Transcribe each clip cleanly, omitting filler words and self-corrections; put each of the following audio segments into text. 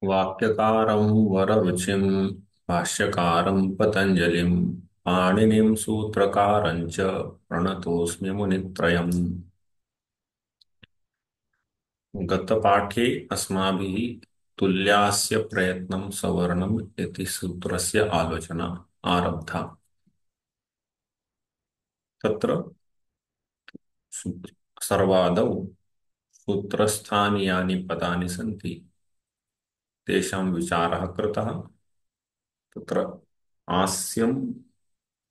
वाक्यकारं वररुचिं भाष्यकारं पतञ्जलिं पाणिनिं सूत्रकारं च प्रणतोऽस्मि मुनित्रयम्। गतपाठे अस्माभिः तुल्यास्य प्रयत्नं सवर्णम् इति सूत्रस्य आलोचना आरब्धा। तत्र सर्वादौ सूत्रस्थानि यानि पदानि सन्ति तेषां विचारः कृतः। तत्र आस्यं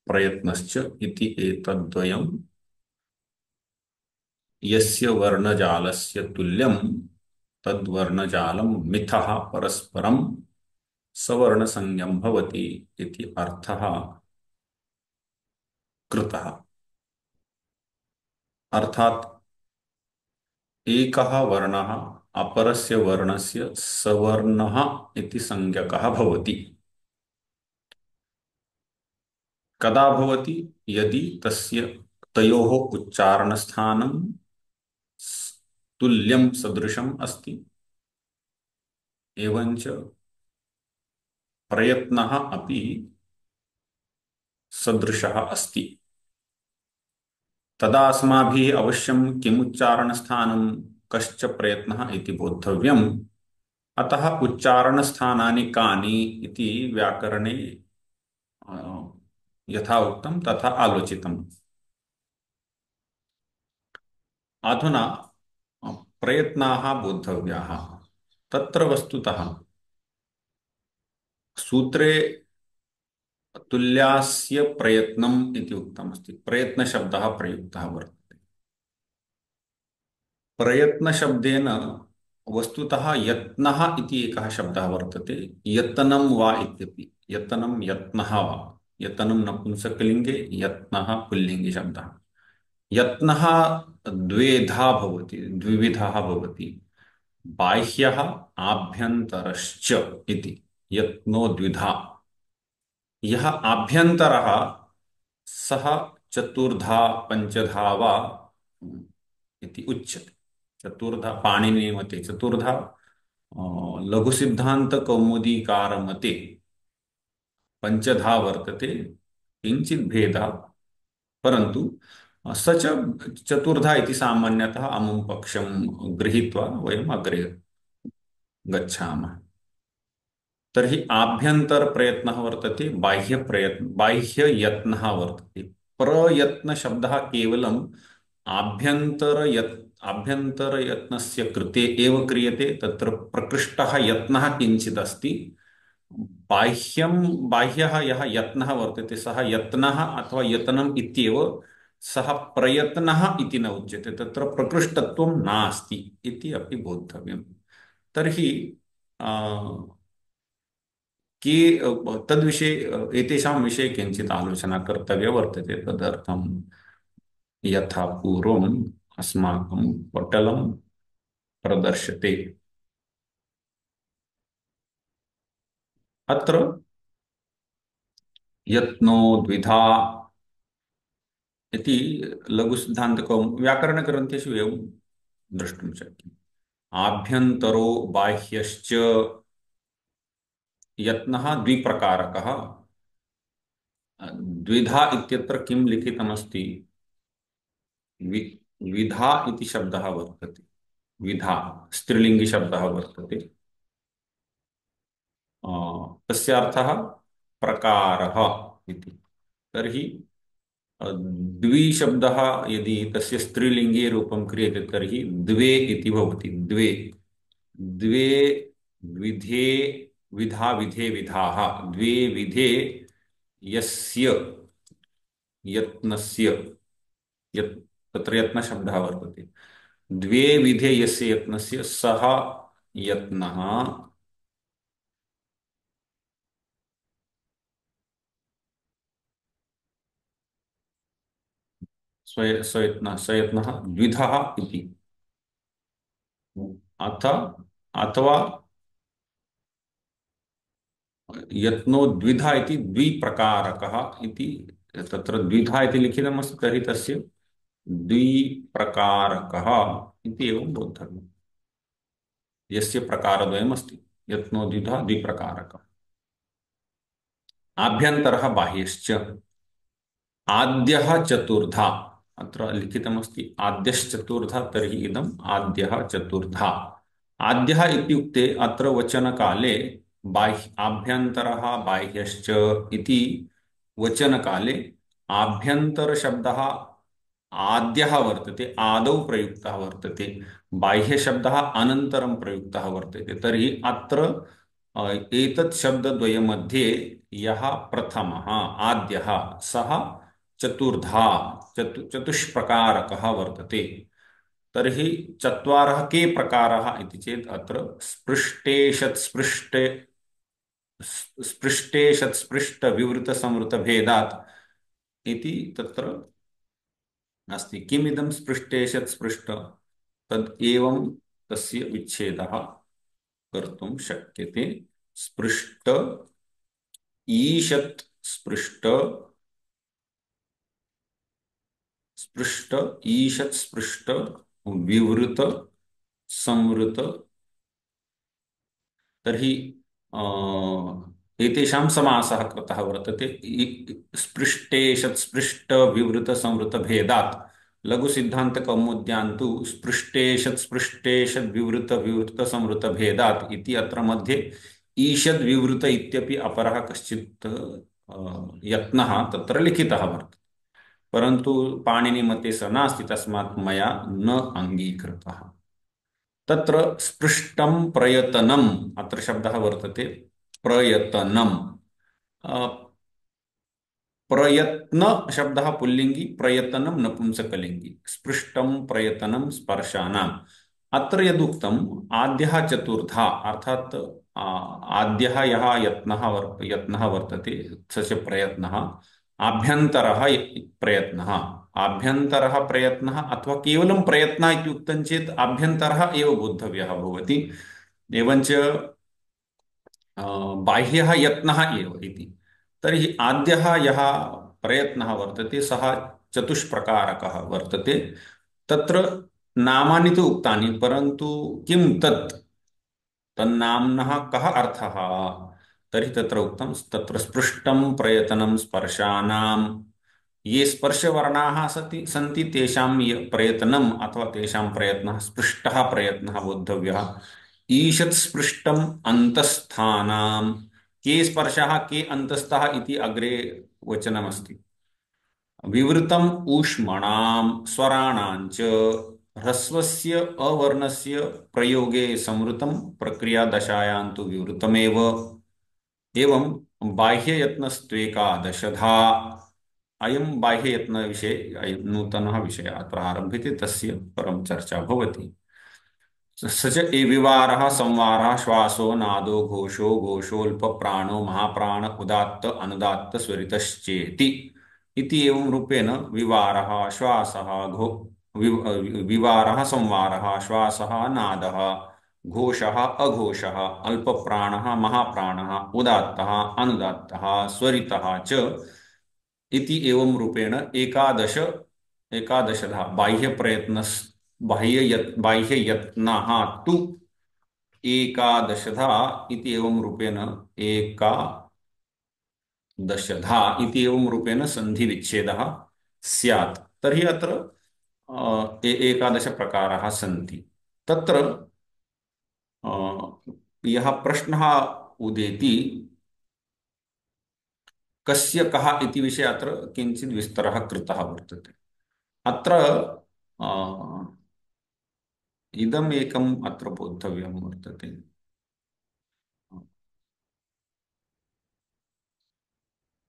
प्रयत्नश्च इति एतद्द्वयं यस्य वर्णजालस्य तुल्यं तद्वर्णजालं मिथः परस्परं सवर्णसंज्ञं भवति इति अर्थः कृतः। अर्थात् एकः वर्णः अपरस्य वर्णस्य सवर्णः इति संज्ञकः भवति। कदा भवति? यदि तस्य तयोः उच्चारणस्थानं तुल्यं सदृशम् अस्ति एवञ्च प्रयत्नः अपि सदृशः अस्ति। तदा अस्माभिः अवश्यं किम् उच्चारणस्थानं कश्च प्रयत्नः इति बोद्धव्यम्। अतः उच्चारणस्थानानि कानि इति व्याकरणे अ, यथा उक्तं तथा आलोचितम्। अधुना प्रयत्नाः बोद्धव्याः। तत्र वस्तुतः सूत्रे तुल्यास्य प्रयत्नम् इति उक्तमस्ति। प्रयत्नशब्दः प्रयुक्तः वर्तते। प्रयत्नशब्देन वस्तुतः यत्नः इति एकः शब्दः वर्तते। यतनं वा इत्यपि। यतनं यत्नः वा। यतनं नपुंसकलिङ्गे, यत्नः पुल्लिङ्गे शब्दः। यत्नः द्वेधा भवति, द्विविधः भवति। बाह्यः आभ्यन्तरश्च इति। यत्नो द्विधा। यः आभ्यन्तरः सः चतुर्धा पञ्चधा वा इति उच्यते। चतुर्धा पाणिनिमते चतुर्धा, लघुसिद्धान्तकौमुदीकारमते पञ्चधा वर्तते। किञ्चित् भेदः, परन्तु स च चतुर्धा इति सामान्यतः अमुं पक्षं गृहीत्वा वयम् अग्रे गच्छामः। तर्हि आभ्यन्तर प्रयत्नः वर्तते, बाह्य प्रयत्न बाह्य यत्नः वर्तते। प्रयत्न शब्दः केवलम् आभ्यन्तर यत्नस्य कृते एव क्रियते। तत्र प्रकृष्टः यत्नः किञ्चित् अस्ति। बाह्यं बाह्यः यः यत्नः वर्तते सः यत्नः अथवा यतनम् इत्येव। सः प्रयत्नः इति न उच्यते। तत्र प्रकृष्टत्वं नास्ति इति अपि बोद्धव्यम्। तर्हि अ, कि तद्विषये एतेषां विषये किञ्चित् आलोचना कर्तव्या वर्तते। तदर्थं यथा पूर्वम् अस्माकं पटलं प्रदर्श्यते। अत्र यत्नो द्विधा इति लघुसिद्धान्तकौमुदी व्याकरणग्रन्थेषु एवं द्रष्टुं शक्यते। आभ्यन्तरो बाह्यश्च यत्नः द्विप्रकारकः। द्विधा इत्यत्र किं लिखितमस्ति? वि विधा इति शब्दः वर्तते। विधा स्त्रीलिङ्गि शब्दः वर्तते। तस्य अर्थः प्रकारः इति। तर्हि द्विशब्दः यदि तस्य स्त्रीलिङ्गे रूपं क्रियते तर्हि द्वे इति भवति। द्वे द्वे विधे विधा विधे विधाः। द्वे विधे यस्य यत्नस्य यत् तत्र यत्नशब्दः वर्तते। द्वे विधे यस्य यत्नस्य सः यत्नः स्वयत्नः द्विधः इति। अथ अथवा यत्नो द्विधा इति द्विप्रकारकः इति। तत्र द्विधा इति लिखितमस्ति तर्हि तस्य द्विप्रकारकः इति एवं बोद्धव्यम्। यस्य प्रकारद्वयमस्ति। यत्नोदिधा द्विप्रकारकम्। आभ्यन्तरः बाह्यश्च। आद्यः चतुर्धा। अत्र लिखितमस्ति आद्यश्चतुर्धा, तर्हि इदम् आद्यः चतुर्धा। आद्यः इत्युक्ते अत्र वचनकाले बाह्य आभ्यन्तरः बाह्यश्च इति वचनकाले आभ्यन्तरशब्दः आद्यः वर्तते, आदौ प्रयुक्तः वर्तते, बाह्यशब्दः अनन्तरं प्रयुक्तः वर्तते। तर्हि अत्र एतत् शब्दद्वयमध्ये यः प्रथमः आद्यः सः चतुर्धा चतुष्प्रकारकः वर्तते। तर्हि चत्वारः के प्रकाराः इति चेत् अत्र स्पृष्टेशत्स्पृष्टविवृतसंवृतभेदात् इति तत्र अस्ति। किमिदं स्पृष्टेशत्स्पृष्ट, तद् एवं तस्य विच्छेदः कर्तुं शक्यते। स्पृष्ट ईषत् स्पृष्ट, स्पृष्ट ईषत् स्पृष्ट विवृत संवृत। तर्हि एतेषां समासः कृतः वर्तते। स्पृष्टेशत् स्पृष्ट विवृत संवृत भेदात्। लघुसिद्धान्तकौमुद्यां तु स्पृष्टेशत् स्पृष्टेशत् विवृत विवृत संवृत भेदात् इति अत्र मध्ये ईषद् विवृत इत्यपि अपरः कश्चित् यत्नः तत्र लिखितः वर्तते, परन्तु पाणिनिमते स नास्ति, तस्मात् मया न अङ्गीकृतः। तत्र स्पृष्टं प्रयतनम् अत्र शब्दः वर्तते प्रयतनम्। अ, प्रयत्न शब्दः पुल्लिङ्गि, प्रयतनं नपुंसकलिङ्गि। स्पृष्टं प्रयतनं स्पर्शानाम्। अत्र यदुक्तम् आद्यः चतुर्धा, अर्थात् आद्यः यः यत्नः वर्तते स च प्रयत्नः। आभ्यन्तरः प्रयत्नः, आभ्यन्तरः प्रयत्नः अथवा केवलं प्रयत्नः इत्युक्तं चेत् आभ्यन्तरः एव बोद्धव्यः भवति। एवञ्च बाह्यः यत्नः एव इति। तर्हि आद्यः यः प्रयत्नः वर्तते सः चतुष्प्रकारकः वर्तते। तत्र नामानि तु उक्तानि, परन्तु किं तत् तन्नाम्नः कः अर्थः? तर्हि तत्र उक्तं तत्र स्पृष्टं प्रयतनं स्पर्शानां। ये स्पर्शवर्णाः सन्ति तेषां प्रयतनम् अथवा तेषां प्रयत्नः स्पृष्टः प्रयत्नः बोद्धव्यः। ईषत् स्पृष्टम् अन्तस्थानां। के स्पर्शः के अन्तस्थः इति अग्रे वचनमस्ति। विवृतम् ऊष्मणां स्वराणां च। ह्रस्वस्य अवर्णस्य प्रयोगे संवृतं प्रक्रियादशायां तु विवृतमेव। एवं बाह्ययत्नस्त्वेकादशधा। अयं बाह्ययत्नविषये अयं नूतनः विषयः अत्र आरभ्यते, तस्य परं चर्चा भवति। स च एविवारः संवारः श्वासो नादो घोषो घोषोऽल्प प्राणो महाप्राण उदात्त अनुदात्त स्वरितश्चेति। इति एवं रूपेण विवारः श्वासः विवारः संवारः श्वासः नादः घोषः अघोषः अल्पप्राणः महाप्राणः उदात्तः अनुदात्तः स्वरितः च इति एवं रूपेण एकादशधा बाह्ययत्नः तु एकादशधा इति एवं रूपेण सन्धिविच्छेदः स्यात्। तर्हि अत्र एकादश प्रकाराः सन्ति। तत्र अ, यः प्रश्नः उदेति कस्य कः इति विषये अत्र किञ्चित् विस्तरः कृतः वर्तते। अत्र अ, इदम् एकम् अत्र बोद्धव्यं वर्तते।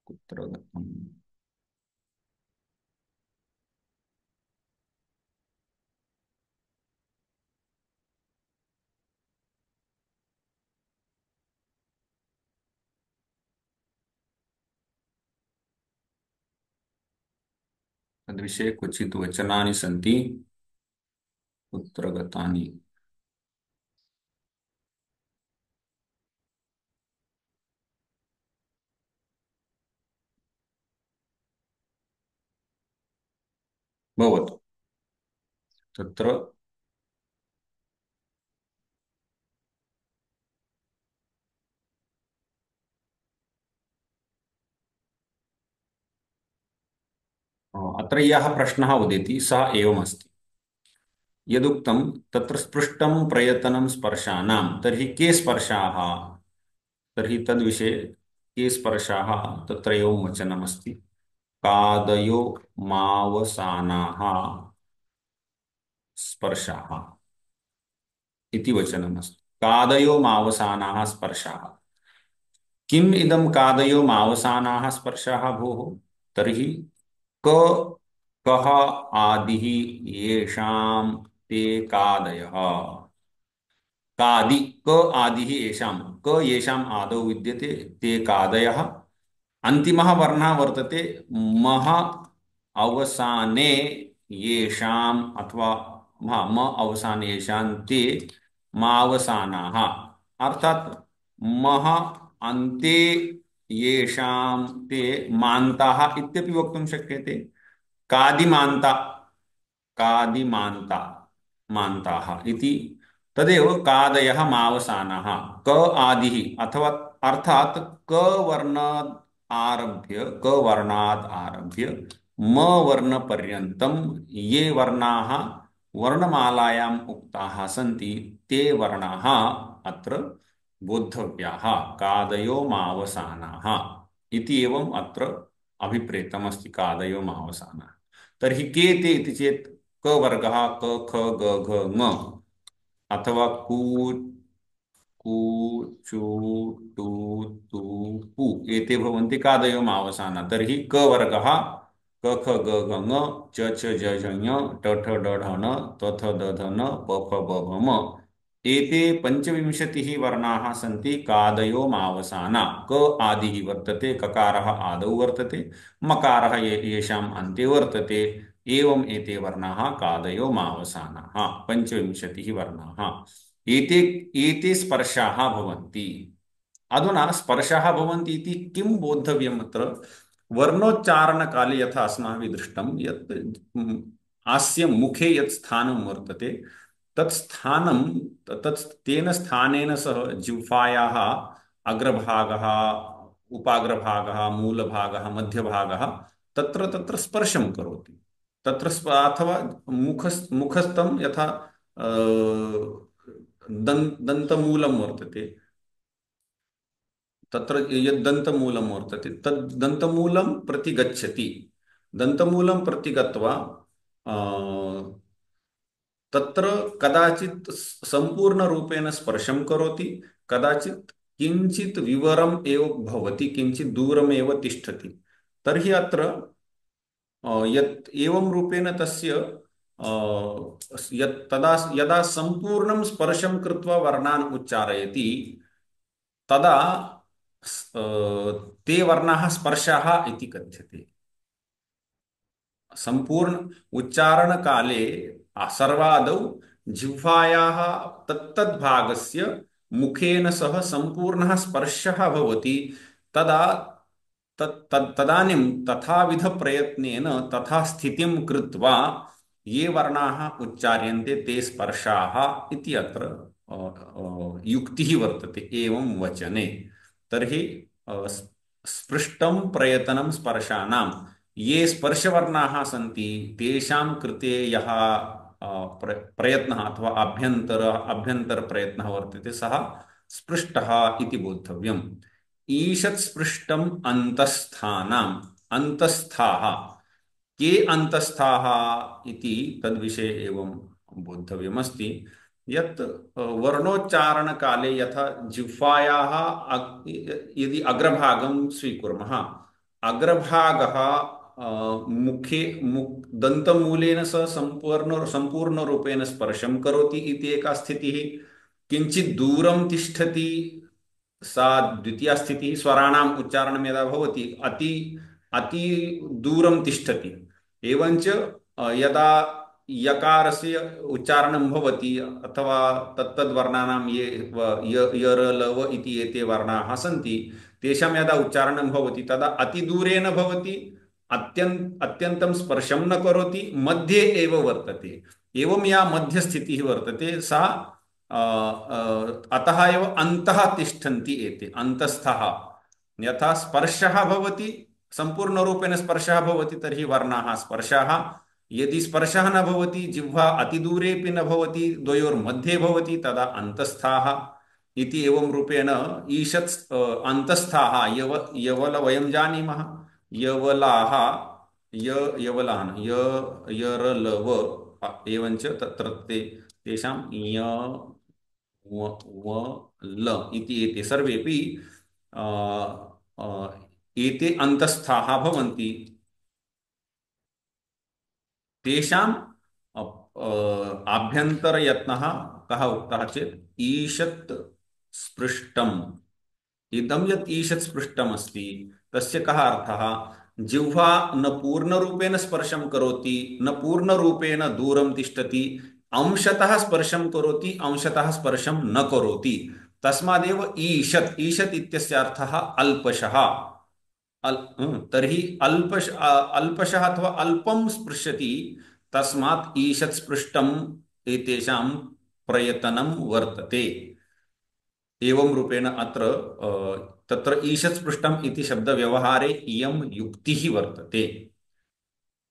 कुत्र गतम्? तद्विषये क्वचित् वचनानि सन्ति, कुत्र गतानि? भवतु। तत्र अत्र यः प्रश्नः उदेति सः एवमस्ति। यदुक्तं तत्र स्पृष्टं प्रयतनं स्पर्शानां तर्हि के स्पर्शाः, तर्हि तद्विषये के स्पर्शाः तत्र एवं वचनमस्ति। कादयो मावसानाः स्पर्शाः इति वचनमस्ति। कादयो मावसानाः स्पर्शाः। किम् इदं कादयो मावसानाः स्पर्शाः भोः? तर्हि क कः आदिः येषां ते कादयः। कादि क आदिः येषां, क येषाम् आदौ विद्यते ते कादयः। अन्तिमः वर्णः वर्तते मः अवसाने येषाम् अथवा म अवसाने येषां ते मावसानाः, अर्थात मः अन्ते येषां ते मान्ताः इत्यपि वक्तुं शक्यते। कादिमान्ता, कादिमान्ता, मान्ताः इति तदेव कादयः मावसानः। क आदिः अथवा अर्थात क वर्णात् आरभ्य, क वर्णात् आरभ्य म वर्ण पर्यन्तं ये वर्णाः वर्णमालायाम् उक्ताः सन्ति ते वर्णाः अत्र बोद्धव्याः। कादयो मावसानाः इति एवम् अत्र अभिप्रेतमस्ति। कादयो मावसानाः तर्हि के ते इति चेत् क वर्गः क ख ग घ ङ, अथवा कू कू चू टू तू पू एते भवन्ति कादयो मावसाना। तर्हि क वर्गः क ख ग घ ङ च छ ज झ ञ ट ठ ड ढ न त थ द ध न प फ ब भ म एते पञ्चविंशतिः वर्णाः सन्ति कादयो मावसाना। क आदिः वर्तते, ककारः आदौ वर्तते, मकारः येषाम् अन्ते वर्तते। एवम् एते वर्णाः कादयो मावसानाः, पञ्चविंशतिः वर्णाः। एते एते स्पर्शाः भवन्ति। अधुना स्पर्शाः भवन्ति इति किं बोद्धव्यम् अत्र? वर्णोच्चारणकाले यथा अस्माभिः दृष्टं यत् अस्य मुखे यत् स्थानं वर्तते तत् स्थानं, तत् तेन स्थानेन सह जिह्वायाः अग्रभागः, उपाग्रभागः, मूलभागः, मध्यभागः तत्र तत्र स्पर्शं करोति। तत्र अथवा मुखस्थं यथा दन्तमूलं वर्तते, तत्र यद् दन्तमूलं वर्तते तद् दन्तमूलं प्रति गच्छति। दन्तमूलं प्रति गत्वा अ, तत्र कदाचित् सम्पूर्णरूपेण स्पर्शं करोति, कदाचित् किञ्चित् विवरम् एव भवति, किञ्चित् दूरमेव तिष्ठति। तर्हि अत्र यत् एवं रूपेण तस्य यत् तदा यदा सम्पूर्णं स्पर्शं कृत्वा वर्णान् उच्चारयति तदा ते वर्णाः स्पर्शाः इति कथ्यते। संपूर्ण उच्चारण काले सर्वादौ जिह्वायाः तत्तद्भागस्य मुखेन सह संपूर्णः स्पर्शः भवति। तदा तदानीं तथाविध प्रयत्नेन तथा स्थितिं कृत्वा ये वर्णाः उच्चार्यन्ते ते स्पर्शाः इति अत्र युक्तिः वर्तते एवं वचने। तर्हि स्पृष्टं प्रयतनं स्पर्शानां ये स्पर्शवर्णाः सन्ति तेषां कृते यः प्रयत्नः अथवा अभ्यन्तर प्रयत्नः वर्तते सः स्पृष्टः इति बोद्धव्यम्। ईषत् स्पृष्टम् अन्तस्थानाम्, अन्तस्थाः के अन्तस्थाः इति तद्विषये एवं बोद्धव्यमस्ति यत् वर्णोच्चारणकाले यथा जिह्वायाः यदि अग्रभागं स्वीकुर्मः, अग्रभागः मुखे दन्तमूलेन सह सम्पूर्णरूपेण स्पर्शं करोति इति एका स्थितिः। किञ्चित् दूरं तिष्ठति, सा द्वितीया स्थितिः। स्वराणाम् उच्चारणं यदा भवति अति अति दूरं तिष्ठति। एवञ्च यदा यकारस्य उच्चारणं भवति अथवा तत्तद्वर्णानां ये य र ल व इति एते वर्णाः सन्ति तेषां यदा उच्चारणं भवति तदा अतिदूरेण भवति, अत्यन्तं स्पर्शं न करोति, मध्ये एव वर्तते। एवं या मध्यस्थितिः वर्तते सा अतः एव अन्तः तिष्ठन्ति एते अन्तस्थः। यथा स्पर्शः भवति सम्पूर्णरूपेण स्पर्शः भवति तर्हि वर्णाः स्पर्शाः। यदि स्पर्शः न भवति, जिह्वा अतिदूरेपि न भवति, द्वयोर्मध्ये भवति, तदा अन्तस्थाः इति। एवं रूपेण ईषत् अन्तस्थाः यवल वयं जानीमः। यवलाः यवलाः यरलव एवञ्च तत्र तेषां य व व ल इति एते सर्वेपि अ, अ, एते अन्तस्थाः भवन्ति। तेषाम् आभ्यन्तरयत्नः कः उक्तः चेत् ईषत् स्पृष्टम्। इदं यत् ईषत् स्पृष्टमस्ति तस्य कः अर्थः? जिह्वा न पूर्णरूपेण स्पर्शं करोति, न पूर्णरूपेण दूरं तिष्ठति, अंशतः स्पर्शं करोति, अंशतः स्पर्शं न करोति। तस्मादेव ईषत्, ईषत् इत्यस्य अर्थः अल्पशः। तर्हि अल्पशः अथवा अल्पं स्पृशति, तस्मात् ईषत् स्पृष्टम् एतेषां प्रयतनं वर्तते। एवं रूपेण अत्र तत्र ईषत् स्पृष्टम् इति शब्दव्यवहारे इयं युक्तिः वर्तते।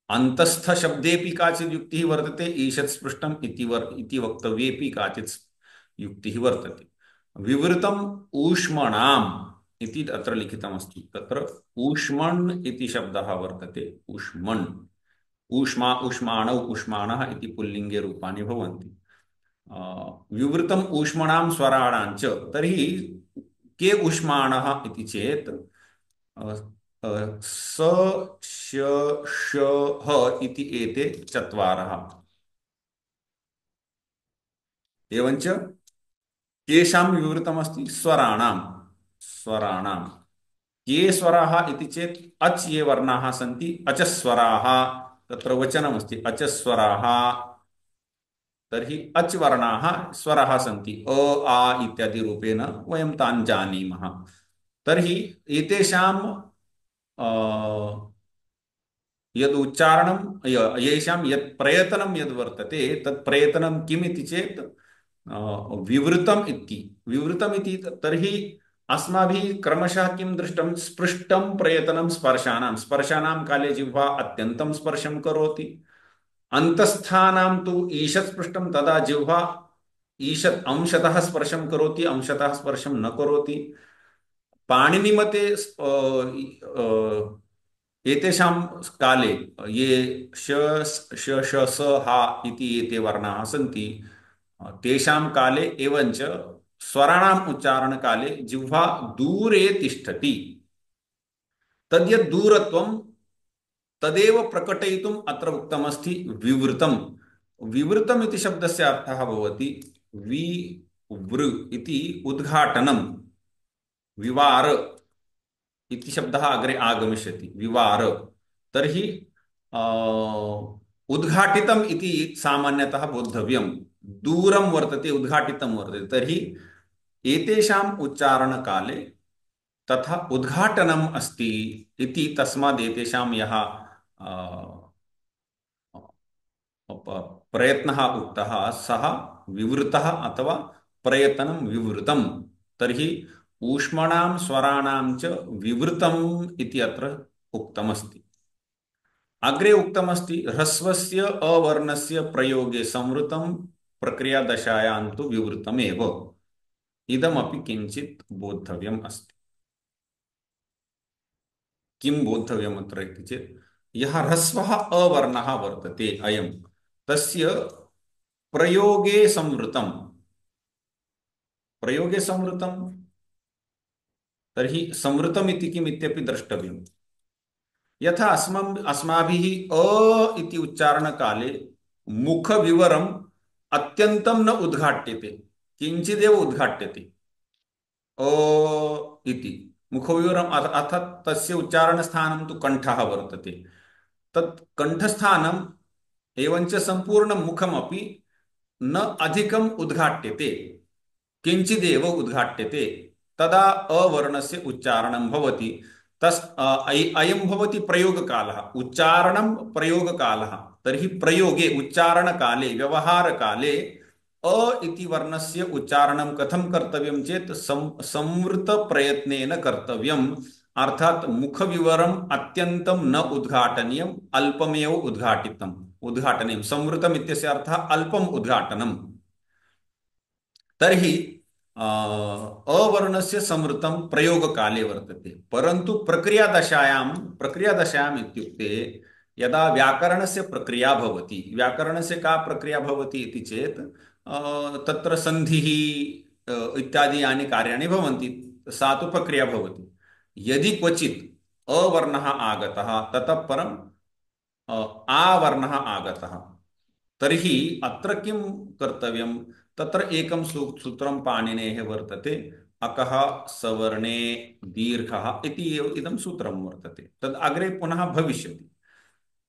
अन्तस्थशब्देपि काचित् युक्तिः वर्तते, ईषत् स्पृष्टम् इति वक्तव्येपि काचित् युक्तिः वर्तते। विवृतम् ऊष्मणाम् इति अत्र लिखितमस्ति। तत्र ऊष्मण् इति शब्दः वर्तते। ऊष्मण्, ऊष्मा, ऊष्माणौ, ऊष्माणः इति पुल्लिङ्गे रूपाणि भवन्ति। विवृतम् ऊष्मणां स्वराणां च। तर्हि के ऊष्माणः इति चेत् स, श, ष, ह इति एते चत्वारः। एवञ्च केषां विवृतमस्ति? स्वराणां। स्वराणां ये स्वराः इति चेत् अच् ये वर्णाः सन्ति अचस्वराः, तत्र वचनमस्ति अचस्वराः। तर्हि अच् वर्णाः स्वराः सन्ति, अ आ इत्यादि रूपेण वयं तान् जानीमः। तर्हि एतेषां यद् उच्चारणं येषां यत् प्रयतनं यद् वर्तते तत् प्रयतनं किम् इति चेत् विवृतम् इति। विवृतम् इति तर्हि अस्माभिः क्रमशः किं दृष्टं? स्पृष्टं प्रयतनं स्पर्शानां। स्पर्शानां काले जिह्वा अत्यन्तं स्पर्शं करोति। अन्तस्थानां तु ईषत् स्पृष्टं, तदा जिह्वा ईषत् अंशतः स्पर्शं करोति, अंशतः स्पर्शं न करोति। पाणिनिमते एतेषां काले ये श श श स हा इति एते वर्णाः सन्ति, तेषां काले एवञ्च स्वराणाम् उच्चारणकाले जिह्वा दूरे तिष्ठति। तद्यत् दूरत्वं तदेव प्रकटयितुम् अत्र उक्तमस्ति विवृतम्। विवृतम् इति शब्दस्य अर्थः भवति विवृ इति उद्घाटनं। विवार इति शब्दः अग्रे आगमिष्यति, विवार। तर्हि अ, उद्घाटितम् इति सामान्यतः बोद्धव्यं। दूरं वर्तते, उद्घाटितं वर्तते। तर्हि एतेषाम् उच्चारणकाले तथा उद्घाटनम् अस्ति इति, तस्मात् एतेषां यः प्रयत्नः उक्तः सः विवृतः अथवा प्रयतनं विवृतं। तर्हि ऊष्मणां स्वराणां च विवृतम् इति अत्र उक्तमस्ति। अग्रे उक्तमस्ति ह्रस्वस्य अवर्णस्य प्रयोगे संवृतं प्रक्रियादशायां तु विवृतमेव। इदमपि किञ्चित् बोद्धव्यम् अस्ति। किं बोद्धव्यम् अत्र इति चेत् यः ह्रस्वः अवर्णः वर्तते अयं, तस्य प्रयोगे संवृतं। प्रयोगे संवृतं तर्हि संवृतम् इति किम् इत्यपि द्रष्टव्यम्। यथा अस्माभिः अ इति उच्चारणकाले मुखविवरम् अत्यन्तं न उद्घाट्यते, किञ्चिदेव उद्घाट्यते। अ इति मुखविवरम् अर्थात् तस्य उच्चारणस्थानं तु कण्ठः वर्तते। तत् कण्ठस्थानम् एवञ्च सम्पूर्णं मुखमपि न अधिकम् उद्घाट्यते, किञ्चिदेव उद्घाट्यते। तदा अवर्णस्य उच्चारणं भवति। अयं भवति प्रयोगकालः, उच्चारणं प्रयोगकालः। तर्हि प्रयोगे, उच्चारणकाले, व्यवहारकाले अ इति वर्णस्य उच्चारणं कथं कर्तव्यं चेत् संवृतप्रयत्नेन कर्तव्यम्। अर्थात मुखविवरम अत्यंतम न उद्घाटनीयम अल्पमेव उद्घाटितम उद्घाटनीयम संवृतम इत्यस्य अर्थः अल्पम उद्घाटनम तर्हि अवर्णस्य संवृतं प्रयोगकाले वर्तते परन्तु प्रक्रियादशायाम् इत्युक्ते यदा व्याकरणस्य प्रक्रिया भवति व्याकरणस्य का प्रक्रिया भवति इति चेत् तत्र संधिः इत्यादि यानि कार्याणि भवन्ति सा तु प्रक्रिया भवति यदि क्वचित् अवर्णः आगतः ततः परं आवर्णः आगतः तर्हि अत्र किं कर्तव्यं तत्र एकं सूत्रं पाणिनेः वर्तते अकः सवर्णे दीर्घः इति इदं सूत्रं वर्तते तद् अग्रे पुनः भविष्यति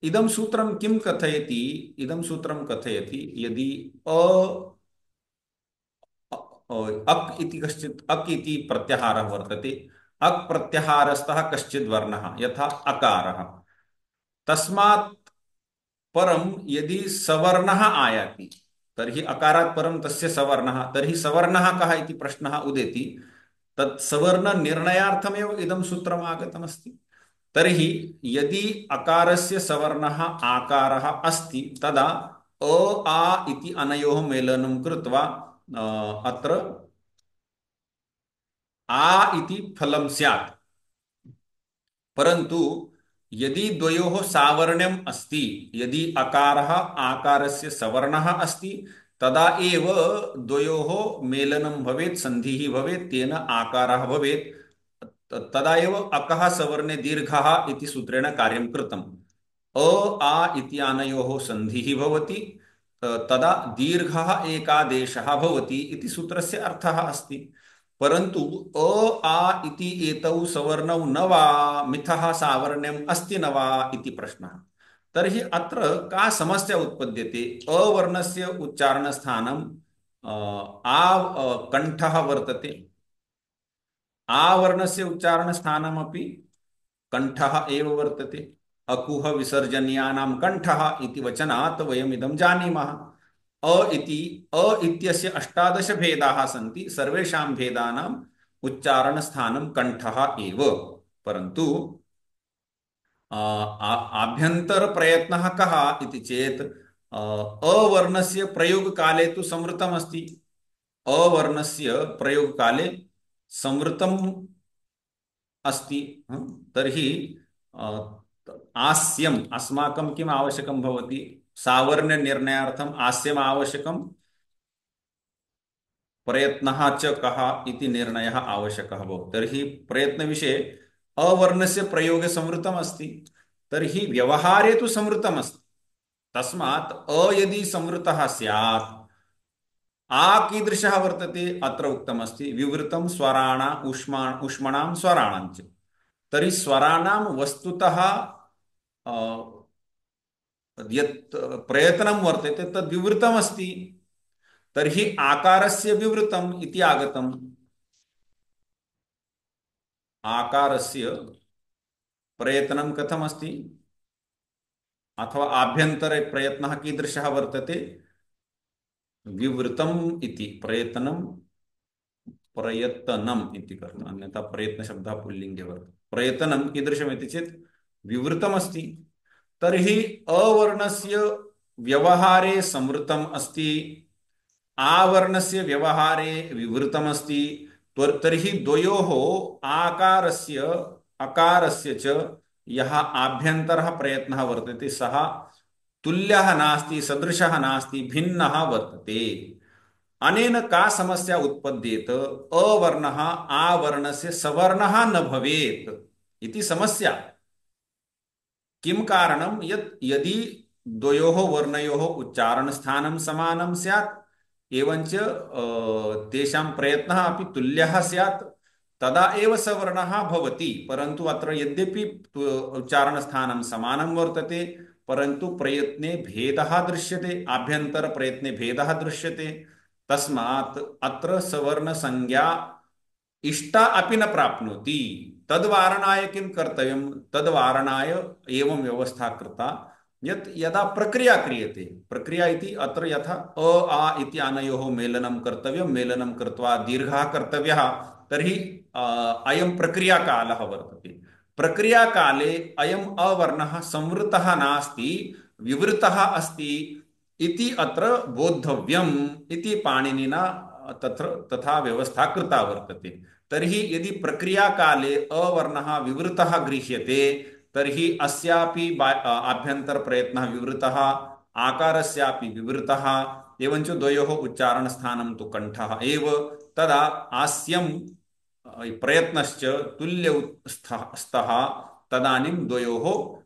इदं सूत्रं किं कथयति इदं सूत्रं कथयति यदि अक् इति कश्चित् अक् इति प्रत्याहारः वर्तते अक् प्रत्याहारस्थः कश्चित् वर्णः यथा अकारः तस्मात् परं यदि सवर्णः आयाति तर्हि अकारात् परं तस्य सवर्णः तर्हि सवर्णः कः इति प्रश्नः उदेति तत् सवर्णनिर्णयार्थमेव इदं सूत्रम् आगतमस्ति तर्हि यदि अकारस्य सवर्णः आकारः अस्ति तदा अ आ इति अनयोः मेलनं कृत्वा अत्र आ इति फलं स्यात् परन्तु यदि द्वयोः सावर्ण्यम् अस्ति यदि अकारः आकारस्य सवर्णः अस्ति तदा एव द्वयोः मेलनं भवेत् सन्धिः भवेत् तेन आकारः भवेत् तदा एव अकः सवर्णे दीर्घः इति सूत्रेण कार्यं कृतम् अ आ इत्यानयोः सन्धिः भवति तदा दीर्घः एकादेशः भवति इति सूत्रस्य अर्थः अस्ति परन्तु अ आ इति एतौ सवर्णौ न वा मिथः सावर्ण्यम् अस्ति न वा इति प्रश्नः तर्हि अत्र का समस्या उत्पद्यते अवर्णस्य उच्चारणस्थानं कण्ठः वर्तते आवर्णस्य उच्चारणस्थानमपि कण्ठः एव वर्तते अकुह विसर्जनीयानां कण्ठः इति वचनात् वयम् इदं जानीमः अ इत्यस्य 18 भेदाः सन्ति सर्वेषां भेदानाम् उच्चारणस्थानं कण्ठः एव परन्तु आभ्यन्तरप्रयत्नः कः इति चेत् अवर्णस्य प्रयोगकाले तु संवृतमस्ति अवर्णस्य प्रयोगकाले संवृतम् अस्ति तर्हि आस्यम् अस्माकं किम् आवश्यकं भवति सावर्ण्यनिर्णयार्थम् आस्यम् आवश्यकं प्रयत्नः च कः इति निर्णयः आवश्यकः भवति तर्हि प्रयत्नविषये अवर्णस्य प्रयोगे संवृतम् अस्ति तर्हि व्यवहारे तु संवृतम् अस्ति तस्मात् यदि संवृतः स्यात् कीदृशः वर्तते अत्र उक्तमस्ति विवृतं स्वराणा ऊष्मणां स्वराणां च तर्हि स्वराणां वस्तुतः यत् प्रयत्नं वर्तते तद् विवृतमस्ति तर्हि आकारस्य विवृतम् इति आगतम् आकारस्य प्रयत्नं कथमस्ति अथवा आभ्यन्तरे प्रयत्नः कीदृशः वर्तते विवृतम् इति प्रयत्नं प्रयत्नम् इति कर्तुम् अन्यथा प्रयत्नशब्दः पुल्लिङ्गे वर्तते प्रयत्नं कीदृशमिति चेत् विवृतमस्ति तर्हि अवर्णस्य व्यवहारे संवृतम् अस्ति आवर्णस्य व्यवहारे विवृतमस्ति तर्हि द्वयोः आकारस्य अकारस्य च यः आभ्यन्तरः प्रयत्नः वर्तते सः तुल्यः नास्ति सदृशः नास्ति भिन्नः वर्तते अनेन का समस्या उत्पद्येत अवर्णः आवर्णस्य सवर्णः न भवेत् इति समस्या किं कारणं यत् यदि द्वयोः वर्णयोः उच्चारणस्थानं समानं स्यात् एवञ्च तेषां प्रयत्नः अपि तुल्यः स्यात् तदा एव सवर्णः भवति परन्तु अत्र यद्यपि उच्चारणस्थानं समानं वर्तते परन्तु प्रयत्ने भेदः दृश्यते आभ्यन्तरप्रयत्ने भेदः दृश्यते तस्मात् अत्र सवर्णसंज्ञा इष्टा अपि न प्राप्नोति तद्वारणाय किं कर्तव्यं तद्वारणाय एवं व्यवस्था कृता यत् यदा प्रक्रिया क्रियते प्रक्रिया इति अत्र यथा आ इति अनयोः मेलनं कर्तव्यं मेलनं कृत्वा दीर्घः कर्तव्यः तर्हि अयं प्रक्रियाकालः वर्तते प्रक्रिया काले अयम् अवर्णः संवृतः नास्ति विवृतः अस्ति इति अत्र बोद्धव्यम् इति पाणिनिना तत्र तथा व्यवस्था कृता वर्तते। तर्हि यदि प्रक्रिया काले अवर्णः विवृतः गृह्यते तर्हि अस्यापि आभ्यन्तर प्रयत्नः विवृतः आकारस्यापि विवृतः एवञ्च द्वयोः उच्चारणस्थानं तु कण्ठः एव तदा आस्यं प्रयत्नश्च तुल्य स्तः तदानीं द्वयोः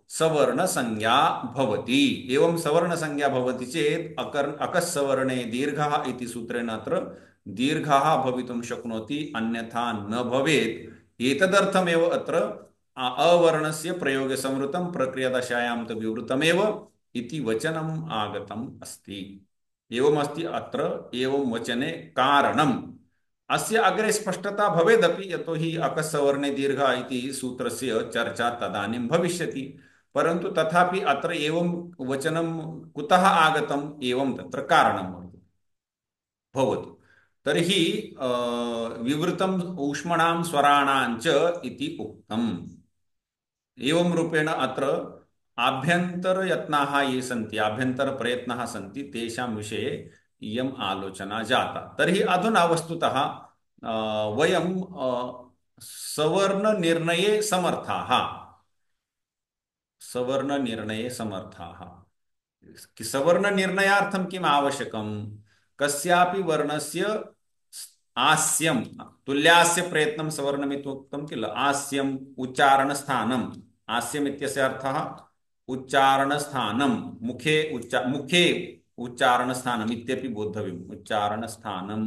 सवर्णसंज्ञा भवति। एवं सवर्णसंज्ञा भवति चेत् अकस्सवर्णे दीर्घः इति सूत्रेण अत्र दीर्घः भवितुं शक्नोति अन्यथा न भवेत्। एतदर्थमेव अत्र अवर्णस्य प्रयोगे संवृतं प्रक्रियादशायां तु विवृतमेव इति वचनम् आगतम् अस्ति। एवमस्ति अत्र एवं वचने कारणम्। अस्य अग्रे स्पष्टता भवेदपि यतोहि अकस्सवर्णे दीर्घ इति सूत्रस्य चर्चा तदानीं भविष्यति। परन्तु तथापि अत्र एवं वचनं कुतः आगतम् एवं तत्र कारणं भवतु। तर्हि विवृतम् ऊष्मणां स्वराणां च इति उक्तम्। एवं रूपेण अत्र आभ्यन्तरयत्नाः ये सन्ति आभ्यन्तरप्रयत्नाः सन्ति तेषां विषये इयम् आलोचना जाता। तर्हि अधुना वस्तुतः वयं सवर्णनिर्णये समर्थाः सवर्णनिर्णये समर्थाः सवर्णनिर्णयार्थं किम् आवश्यकं कस्यापि वर्णस्य आस्यं तुल्यास्य प्रयत्नं सवर्णमिति उक्तं किल आस्यम् उच्चारणस्थानम् आस्यम् इत्यस्य अर्थः उच्चारणस्थानं मुखे उच्चारणस्थानम् इत्यपि बोद्धव्यम् उच्चारणस्थानं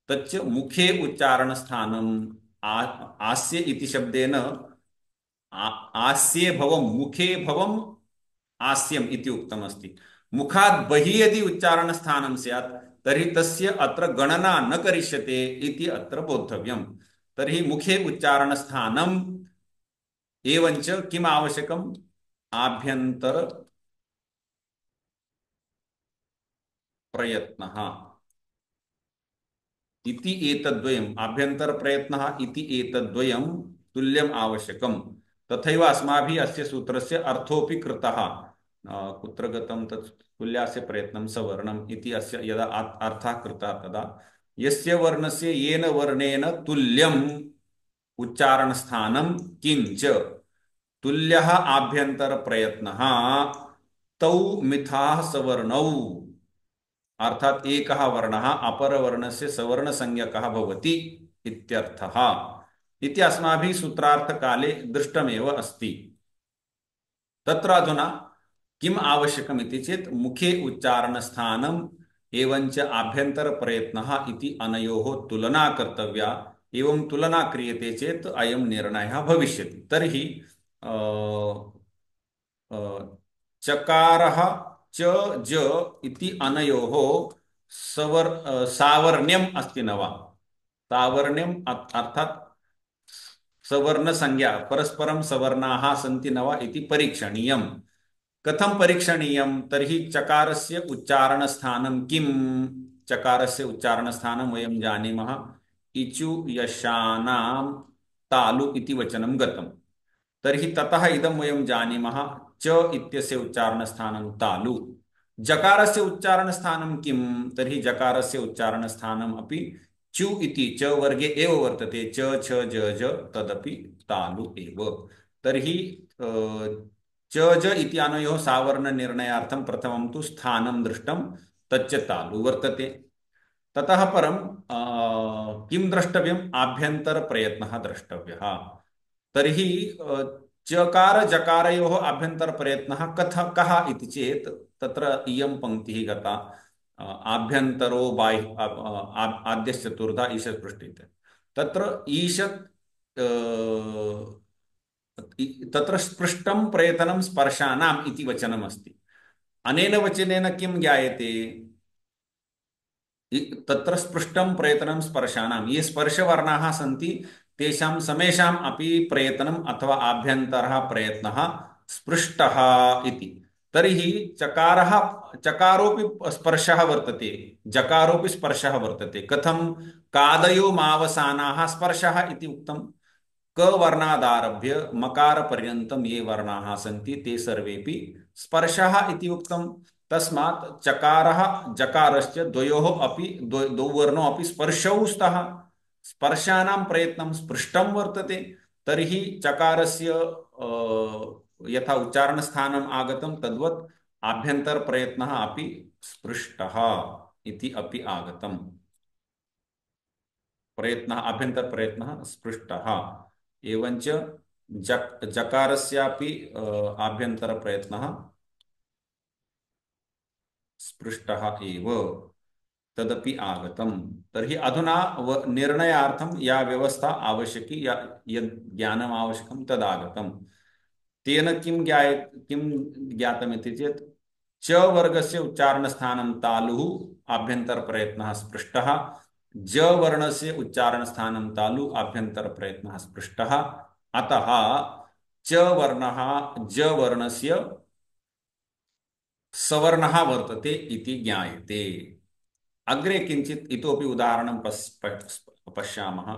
तच्च मुखे उच्चारणस्थानम् आस्य इति शब्देन आस्ये भवं मुखे भवं आस्यम् इति उक्तमस्ति। मुखात् बहिः यदि उच्चारणस्थानं स्यात् तर्हि तस्य अत्र गणना न करिष्यते इति अत्र बोद्धव्यम्। तर्हि मुखे उच्चारणस्थानम् एवञ्च किम् आवश्यकम् आभ्यन्तर प्रयत्नः इति एतद्वयम् आभ्यन्तर प्रयत्नः इति एतद्वयं तुल्यम् आवश्यकम्। तथैव अस्माभिः अस्य सूत्रस्य अर्थोऽपि कृतः कुत्र गतं तत् तुल्यास्य प्रयत्नं सवर्णम् इति अस्य यदा अर्थः कृतः तदा यस्य वर्णस्य येन वर्णेन तुल्यम् उच्चारणस्थानं किञ्च तुल्यः आभ्यन्तर प्रयत्नः तौ मिथाः सवर्णौ अर्थात एकः वर्णः अपरवर्णस्य सवर्णसंज्ञकः भवति इत्यर्थः इति अस्माभिः सूत्रार्थकाले दृष्टमेव अस्ति। तत्र अधुना किम् आवश्यकम् इति चेत् मुखे उच्चारणस्थानम् एवञ्च आभ्यन्तरप्रयत्नः इति अनयोः तुलना कर्तव्या। एवं तुलना क्रियते चेत् अयं निर्णयः भविष्यति। तर्हि चकारः च ज इति अनयोः सावर्ण्यम् अस्ति न वा सावर्ण्यम् अर्थात् सवर्णसंज्ञा परस्परं सवर्णाः सन्ति न वा इति परीक्षणीयम्। कथं परीक्षणीयं तर्हि चकारस्य उच्चारणस्थानं किम् चकारस्य उच्चारणस्थानं वयं जानीमः इचु यशानां तालु इति वचनं गतं। तर्हि ततः इदं वयं जानीमः च इत्यस्य उच्चारणस्थानं तालु। जकारस्य उच्चारणस्थानं किं तर्हि जकारस्य उच्चारणस्थानम् अपि चु इति च वर्गे एव वर्तते च छ ज ज तदपि तालु एव। तर्हि च ज इति अनयोः सावर्णनिर्णयार्थं प्रथमं तु स्थानं दृष्टं तच्च तालु वर्तते। ततः परं किं द्रष्टव्यम् आभ्यन्तरप्रयत्नः द्रष्टव्यः। तर्हि चकार जकारयोः आभ्यन्तरप्रयत्नः कः इति चेत् तत्र इयं पङ्क्तिः गता आभ्यन्तरो बाह्य आद्यश्चतुर्धा ईषत् पृष्ठिते तत्र ईषत् तत्र स्पृष्टं प्रयतनं स्पर्शानाम् इति वचनमस्ति। अनेन वचनेन किं ज्ञायते तत्र स्पृष्टं प्रयतनं स्पर्शानां ये स्पर्शवर्णाः सन्ति तेषां समेषाम् अपि प्रयतनम् अथवा आभ्यन्तरः प्रयत्नः स्पृष्टः इति। तर्हि चकारोऽपि स्पर्शः वर्तते जकारोऽपि स्पर्शः वर्तते। कथं कादयो मावसानाः स्पर्शः इति उक्तं क वर्णादारभ्य मकारपर्यन्तं ये वर्णाः सन्ति ते सर्वेपि स्पर्शः इति उक्तं। तस्मात् चकारः जकारश्च द्वयोः अपि द्वौ वर्णौ अपि स्पर्शौ स्तः। स्पर्शानां प्रयत्नं स्पृष्टं वर्तते। तर्हि चकारस्य यथा उच्चारणस्थानम् आगतं तद्वत् आभ्यन्तरप्रयत्नः अपि स्पृष्टः इति अपि आगतम्। प्रयत्नः आभ्यन्तरप्रयत्नः स्पृष्टः। एवञ्च जकारस्यापि आभ्यन्तरप्रयत्नः स्पृष्टः एव तदपि आगतम्। तर्हि अधुना निर्णयार्थं या व्यवस्था आवश्यकी या यद् ज्ञानम् आवश्यकं तदागतम्। तेन किं ज्ञातमिति चेत् च वर्गस्य उच्चारणस्थानं तालुः आभ्यन्तरप्रयत्नः स्पृष्टः। ज वर्णस्य उच्चारणस्थानं तालु आभ्यन्तरप्रयत्नः स्पृष्टः। अतः च वर्णः ज वर्णस्य सवर्णः वर्तते इति ज्ञायते। अग्रे किञ्चित् इतोपि उदाहरणं पश्यामः।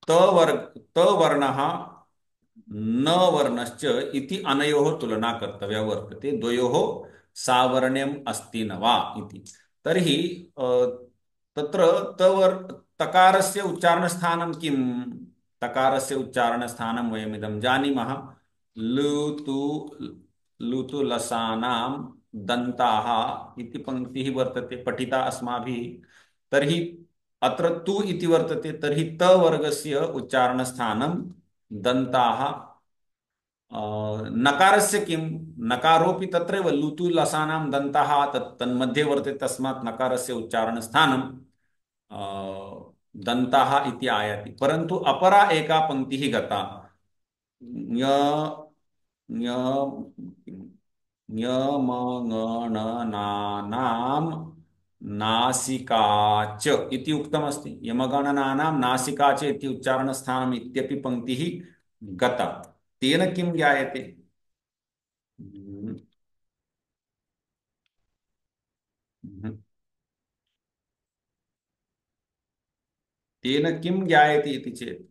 त वर्ग त वर्णः न वर्णश्च इति अनयोः तुलना कर्तव्या वर्तते। द्वयोः सावर्ण्यम् अस्ति न वा इति। तर्हि तत्र तकारस्य उच्चारणस्थानं किम्? तकारस्य उच्चारणस्थानं वयमिदं जानीमः। लुतु लुतु लसानां दन्ताः इति पंक्तिः वर्तते, पठिता अस्माभिः। तर्हि अत्र तु इति वर्तते। तर्हि त वर्गस्य उच्चारणस्थानं दन्ताः। नकारस्य किं? नकारोऽपि तत्रैव लुतु लसानां दन्ताः तन्मध्ये वर्तते। तस्मात् नकारस्य उच्चारणस्थानं दन्ताः इति आयाति। परन्तु अपरा एका पंक्तिः गता। ञ ञ यमगणनानां नासिका च इति उक्तमस्ति। यमगणनानां नासिका च इति उच्चारणस्थानम् इत्यपि पंक्तिः गता। तेन किं ज्ञायते? तेन किं ज्ञायते इति चेत्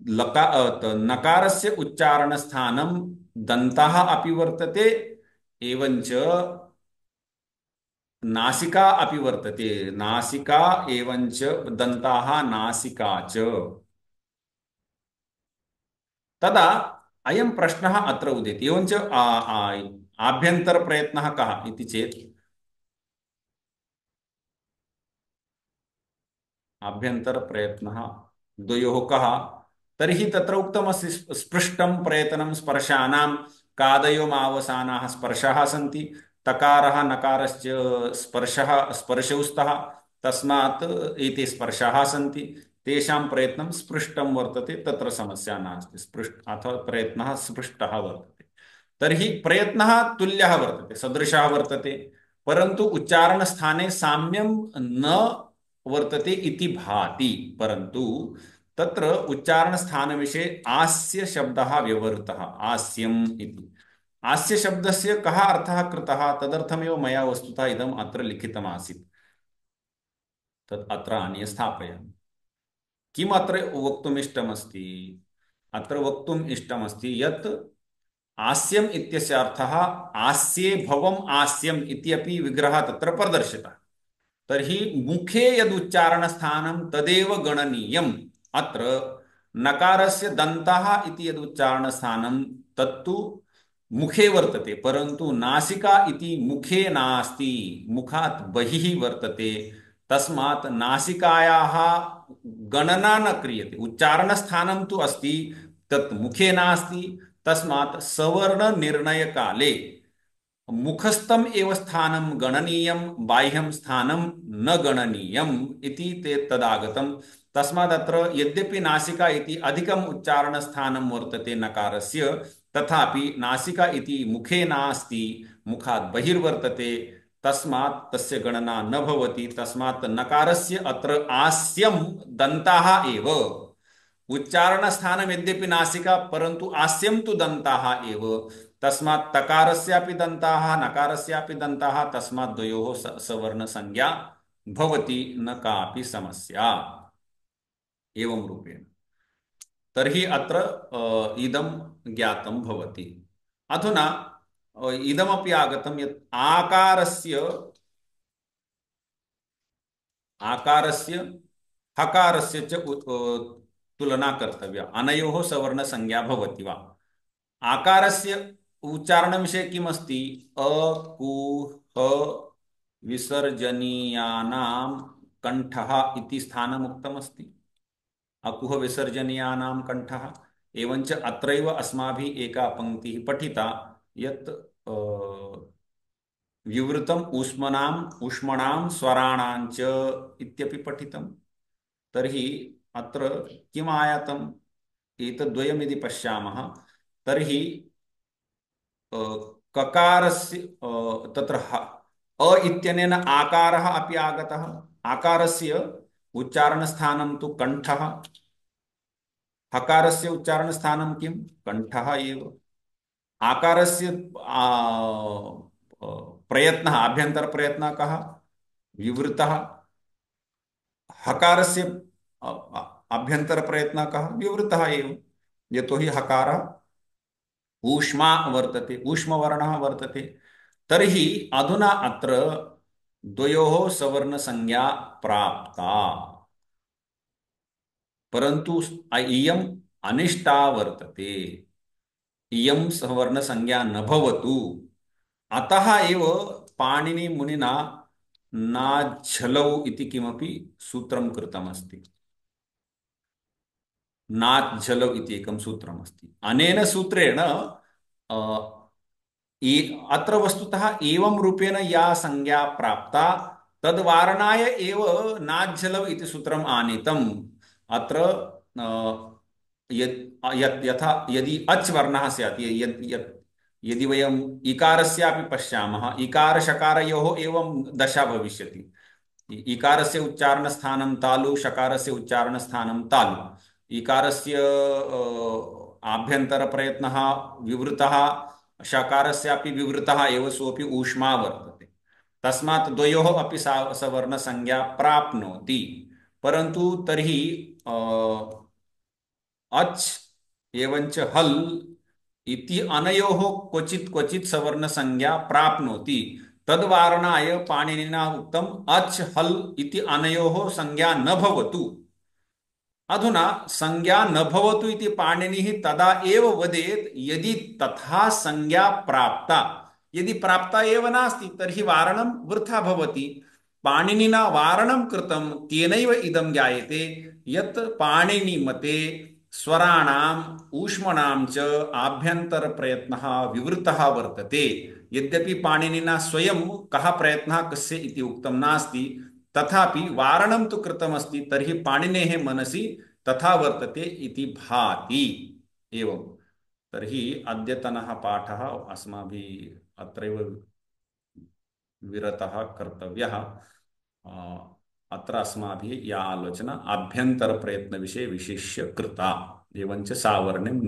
नकारस्य उच्चारणस्थानं दन्तः अपि वर्तते, एवञ्च नासिका अपि वर्तते। नासिका एवञ्च दन्ताः नासिका च। तदा अयं प्रश्नः अत्र उदेति। एवञ्च आभ्यन्तरप्रयत्नः कः इति चेत् आभ्यन्तरप्रयत्नः द्वयोः कः? तर्हि तत्र उक्तमस्ति स्पृष्टं प्रयतनं स्पर्शानां कादयोमावसानाः स्पर्शाः सन्ति। तकारः नकारश्च स्पर्शः स्पर्शौ स्तः। तस्मात् एते स्पर्शाः सन्ति। तेषां प्रयत्नं स्पृष्टं वर्तते। तत्र समस्या नास्ति। स्पृष्ट अथवा प्रयत्नः स्पृष्टः वर्तते। तर्हि प्रयत्नः तुल्यः वर्तते, सदृशः वर्तते। परन्तु उच्चारणस्थाने साम्यं न वर्तते इति भाति। परन्तु तत्र उच्चारणस्थानविषये आस्य शब्दः व्यवहृतः, आस्यम् इति। आस्य शब्दस्य कः अर्थः कृतः तदर्थमेव मया वस्तुतः इदम् अत्र लिखितमासीत्। तत् अत्र आनीय स्थापयामि। किम् अत्र वक्तुम् इष्टमस्ति? अत्र वक्तुम् इष्टमस्ति यत् आस्यम् इत्यस्य अर्थः आस्ये भवम् आस्यम् इत्यपि विग्रहः तत्र प्रदर्शितः। तर्हि मुखे यदुच्चारणस्थानं तदेव गणनीयम्। अत्र नकारस्य दन्तः इति यदुच्चारणस्थानं तत्तु मुखे वर्तते, परन्तु नासिका इति मुखे नास्ति, मुखात् बहिः वर्तते। तस्मात् नासिकायाः गणना न क्रियते। उच्चारणस्थानं तु अस्ति, तत् मुखे नास्ति। तस्मात् सवर्ण निर्णयकाले मुखस्थम एव स्थानं गणनीयं, बाह्यं स्थानं न गणनीयम् इति ते तदागतम्। तस्मात् अत्र यद्यपि नासिका इति अधिकम् उच्चारणस्थानं वर्तते नकारस्य, तथापि नासिका इति मुखे नास्ति, मुखात् बहिर्वर्तते। तस्मात् तस्य गणना न भवति। तस्मात् नकारस्य अत्र आस्यं दन्ताः एव। उच्चारणस्थानं यद्यपि नासिका, परन्तु आस्यं तु दन्ताः एव। तस्मात् तकारस्यापि दन्ताः नकारस्यापि दन्ताः। तस्मात् द्वयोः सवर्णसंज्ञा भवति न कापि समस्या एवं रूपेण। तर्हि अत्र इदं ज्ञातं भवति। अधुना इदमपि आगतं यत् आकारस्य हकारस्य च तुलना कर्तव्या। अनयोः सवर्णसंज्ञा भवति वा? आकारस्य उच्चारणविषये किमस्ति? अ, कु, ह विसर्जनीयानां कण्ठः इति स्थानम् उक्तमस्ति। अकुह विसर्जनीयानां कण्ठः। एवञ्च अत्रैव अस्माभिः एका पङ्क्तिः पठिता यत् विवृतम् ऊष्मणां स्वराणां च इत्यपि पठितम्। तर्हि अत्र किम् आयातम्? एतद्वयम् यदि पश्यामः तर्हि अ, ककारस्य तत्र अ इत्यनेन आकारः अपि आगतः। आकारस्य उच्चारणस्थानं तु कण्ठः। हकारस्य उच्चारणस्थानं किं? कण्ठः एव। आकारस्य प्रयत्नः, आभ्यन्तरप्रयत्नः कः? विवृतः। हकारस्य आभ्यन्तरप्रयत्नः कः? विवृतः एव। यतोहि हकारः ऊष्मा वर्तते, ऊष्मवर्णः वर्तते। तर्हि अधुना अत्र द्वयोः सवर्णसंज्ञा प्राप्ता, परन्तु इयम् अनिष्टा वर्तते। इयं सवर्णसंज्ञा न भवतु। अतः एव पाणिनिमुनिना नाझ्झलौ इति किमपि सूत्रं कृतमस्ति। नाझ्झलौ इति एकं सूत्रमस्ति। अनेन सूत्रेण अत्र वस्तुतः एवं रूपेण या संज्ञा प्राप्ता तद्वारणाय एव नाझ्झलौ इति सूत्रम् आनीतम्। अत्र यथा यदि अच् वर्णः स्यात्, यदि वयम् इकारस्यापि पश्यामः, इकार शकारयोः एवं दशा भविष्यति। इकारस्य उच्चारणस्थानं तालु, शकारस्य उच्चारणस्थानं तालु। इकारस्य आभ्यन्तरप्रयत्नः विवृतः, शकारस्यापि विवृतः एव, सोऽपि ऊष्मा वर्तते। तस्मात् द्वयोः अपि सवर्णसंज्ञा प्राप्नोति। परन्तु तर्हि अच् एवञ्च हल् इति अनयोः क्वचित् क्वचित् सवर्णसंज्ञा प्राप्नोति। तद्वारणाय पाणिनिना उक्तम् अच् हल् इति अनयोः संज्ञा न भवतु। अधुना संज्ञा न भवतु इति पाणिनिः तदा एव वदेत् यदि तथा संज्ञा प्राप्ता। यदि प्राप्ता एव नास्ति तर्हि वारणं वृथा भवति। पाणिनिना वारणं कृतं, तेनैव इदं ज्ञायते यत् पाणिनिमते स्वराणाम् ऊष्मणां च आभ्यन्तरप्रयत्नः विवृतः वर्तते। यद्यपि पाणिनिना स्वयं कः प्रयत्नः कस्य इति उक्तं नास्ति, तथापि वारणं तु कृतमस्ति। तर्हि पाणिनेः मनसि तथा वर्तते इति भाति। एवं तर्हि अद्यतनः पाठः अस्माभिः अत्रैव विरतः कर्तव्यः। अत्र अस्माभिः या आलोचना आभ्यन्तरप्रयत्नविषये विशिष्य कृता, एवञ्च सावर्ण्यं